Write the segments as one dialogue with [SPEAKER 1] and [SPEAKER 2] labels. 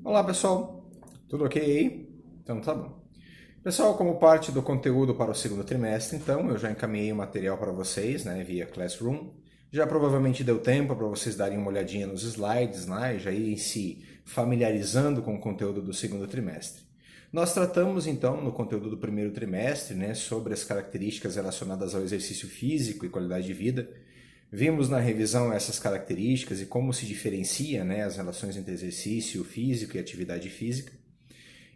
[SPEAKER 1] Olá pessoal, tudo ok aí? Então tá bom. Pessoal, como parte do conteúdo para o segundo trimestre, então, eu já encaminhei o material para vocês, né, via Classroom. Já provavelmente deu tempo para vocês darem uma olhadinha nos slides, né, já irem se familiarizando com o conteúdo do segundo trimestre. Nós tratamos então no conteúdo do primeiro trimestre, né, sobre as características relacionadas ao exercício físico e qualidade de vida. Vimos na revisão essas características e como se diferencia, né, as relações entre exercício físico e atividade física.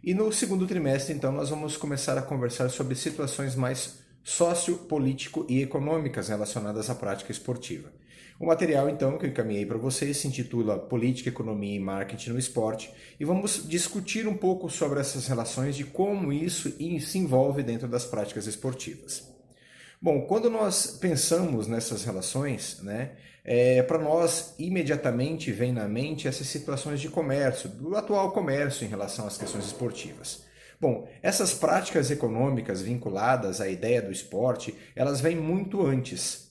[SPEAKER 1] E no segundo trimestre, então, nós vamos começar a conversar sobre situações mais sociopolítico e econômicas relacionadas à prática esportiva. O material, então, que eu encaminhei para vocês se intitula Política, Economia e Marketing no Esporte e vamos discutir um pouco sobre essas relações de como isso se envolve dentro das práticas esportivas. Bom, quando nós pensamos nessas relações, né, para nós imediatamente vem na mente essas situações de comércio, do atual comércio em relação às questões esportivas. Bom, essas práticas econômicas vinculadas à ideia do esporte, elas vêm muito antes.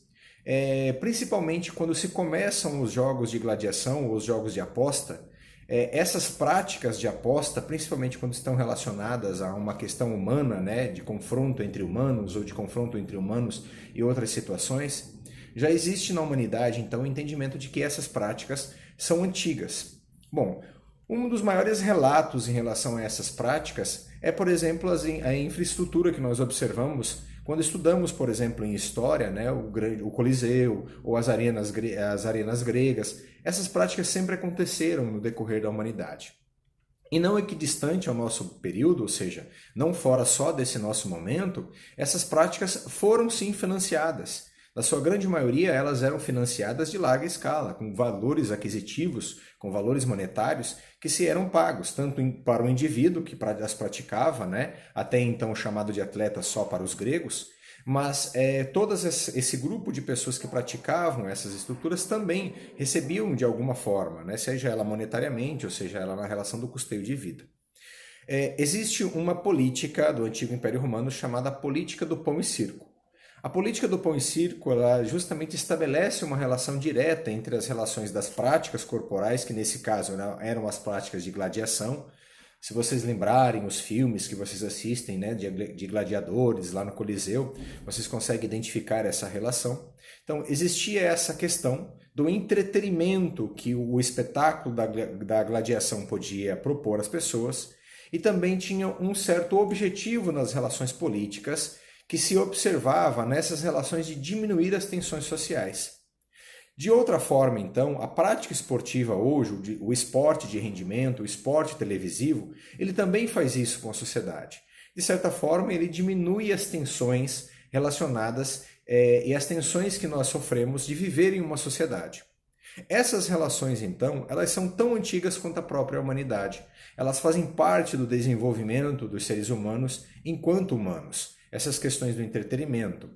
[SPEAKER 1] Principalmente quando se começam os jogos de gladiação ou os jogos de aposta, essas práticas de aposta, principalmente quando estão relacionadas a uma questão humana, né, de confronto entre humanos ou de confronto entre humanos e outras situações, já existe na humanidade, então, o entendimento de que essas práticas são antigas. Bom, um dos maiores relatos em relação a essas práticas é, por exemplo, a infraestrutura que nós observamos quando estudamos, por exemplo, em história, né, o Coliseu ou as arenas gregas. Essas práticas sempre aconteceram no decorrer da humanidade. E não equidistante ao nosso período, ou seja, não fora só desse nosso momento, essas práticas foram sim financiadas. Na sua grande maioria, elas eram financiadas de larga escala, com valores aquisitivos, com valores monetários que se eram pagos, tanto para o indivíduo que as praticava, né, até então chamado de atleta só para os gregos, mas todo esse grupo de pessoas que praticavam essas estruturas também recebiam de alguma forma, né, seja ela monetariamente ou seja ela na relação do custeio de vida. Existe uma política do antigo Império Romano chamada política do pão e circo. A política do pão e circo ela justamente estabelece uma relação direta entre as relações das práticas corporais, que nesse caso eram as práticas de gladiação. Se vocês lembrarem os filmes que vocês assistem, né, de gladiadores lá no Coliseu, vocês conseguem identificar essa relação. Então, existia essa questão do entretenimento que o espetáculo da gladiação podia propor às pessoas e também tinha um certo objetivo nas relações políticas que se observava nessas relações de diminuir as tensões sociais. De outra forma, então, a prática esportiva hoje, o esporte de rendimento, o esporte televisivo, ele também faz isso com a sociedade. De certa forma, ele diminui as tensões relacionadas e as tensões que nós sofremos de viver em uma sociedade. Essas relações, então, elas são tão antigas quanto a própria humanidade. Elas fazem parte do desenvolvimento dos seres humanos enquanto humanos. Essas questões do entretenimento.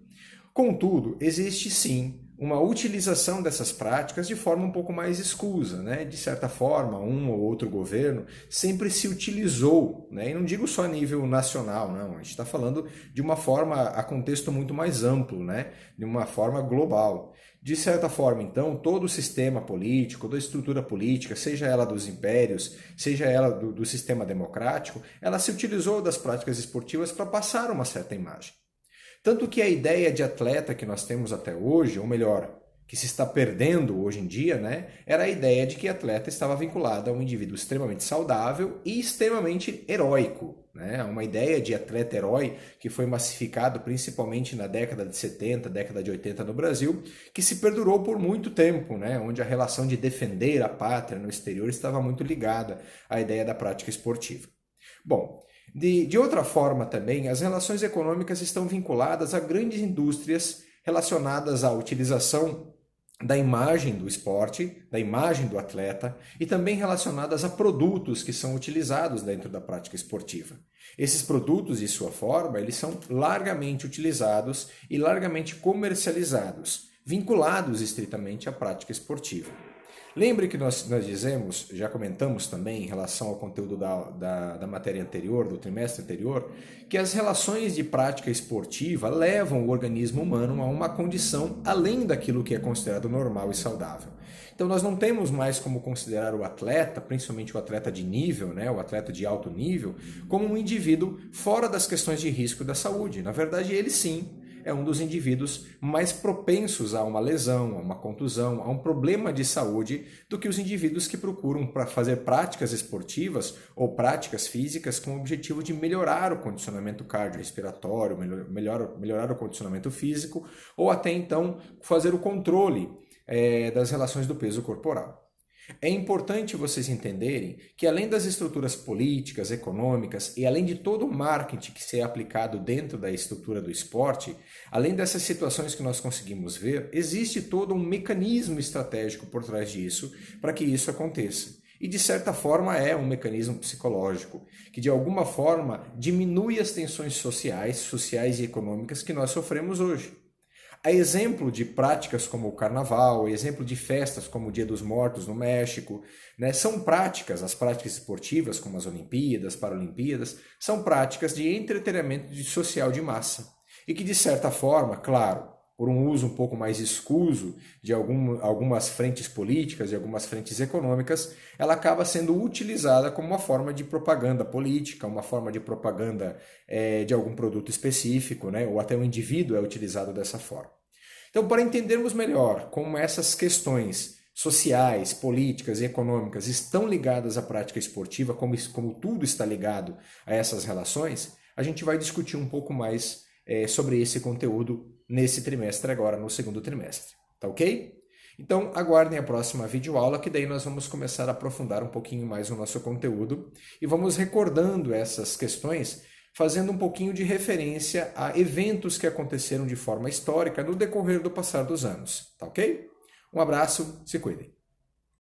[SPEAKER 1] Contudo, existe sim uma utilização dessas práticas de forma um pouco mais escusa, né? De certa forma, um ou outro governo sempre se utilizou, né? E não digo só a nível nacional, não. A gente está falando de uma forma, a contexto muito mais amplo, né? De uma forma global. De certa forma, então, todo o sistema político, toda a estrutura política, seja ela dos impérios, seja ela do sistema democrático, ela se utilizou das práticas esportivas para passar uma certa imagem. Tanto que a ideia de atleta que nós temos até hoje, ou melhor, que se está perdendo hoje em dia, né, era a ideia de que atleta estava vinculado a um indivíduo extremamente saudável e extremamente heróico. Né? Uma ideia de atleta-herói que foi massificado principalmente na década de 70, década de 80 no Brasil, que se perdurou por muito tempo, né? Onde a relação de defender a pátria no exterior estava muito ligada à ideia da prática esportiva. Bom, de outra forma também, as relações econômicas estão vinculadas a grandes indústrias relacionadas à utilização da imagem do esporte, da imagem do atleta e também relacionadas a produtos que são utilizados dentro da prática esportiva. Esses produtos, de sua forma, eles são largamente utilizados e largamente comercializados, vinculados estritamente à prática esportiva. Lembre que nós dizemos, já comentamos também em relação ao conteúdo da matéria anterior, do trimestre anterior, que as relações de prática esportiva levam o organismo humano a uma condição além daquilo que é considerado normal e saudável. Então nós não temos mais como considerar o atleta, principalmente o atleta de nível, né, o atleta de alto nível, como um indivíduo fora das questões de risco da saúde. Na verdade, ele sim é um dos indivíduos mais propensos a uma lesão, a uma contusão, a um problema de saúde do que os indivíduos que procuram para fazer práticas esportivas ou práticas físicas com o objetivo de melhorar o condicionamento cardiorrespiratório, melhorar o condicionamento físico ou até então fazer o controle das relações do peso corporal. É importante vocês entenderem que além das estruturas políticas, econômicas e além de todo o marketing que se é aplicado dentro da estrutura do esporte, além dessas situações que nós conseguimos ver, existe todo um mecanismo estratégico por trás disso para que isso aconteça. E de certa forma é um mecanismo psicológico, que de alguma forma diminui as tensões sociais e econômicas que nós sofremos hoje. A exemplo de práticas como o carnaval, exemplo de festas como o Dia dos Mortos no México, né, são práticas, as práticas esportivas como as Olimpíadas, Paralimpíadas, são práticas de entretenimento social de massa. E que de certa forma, claro, por um uso um pouco mais escuso de algumas frentes políticas e algumas frentes econômicas, ela acaba sendo utilizada como uma forma de propaganda política, uma forma de propaganda de algum produto específico, né? Ou até o indivíduo é utilizado dessa forma. Então, para entendermos melhor como essas questões sociais, políticas e econômicas estão ligadas à prática esportiva, como tudo está ligado a essas relações, a gente vai discutir um pouco mais sobre esse conteúdo nesse trimestre agora, no segundo trimestre. Tá ok? Então, aguardem a próxima videoaula, que daí nós vamos começar a aprofundar um pouquinho mais o nosso conteúdo e vamos recordando essas questões, fazendo um pouquinho de referência a eventos que aconteceram de forma histórica no decorrer do passar dos anos. Tá ok? Um abraço, se cuidem.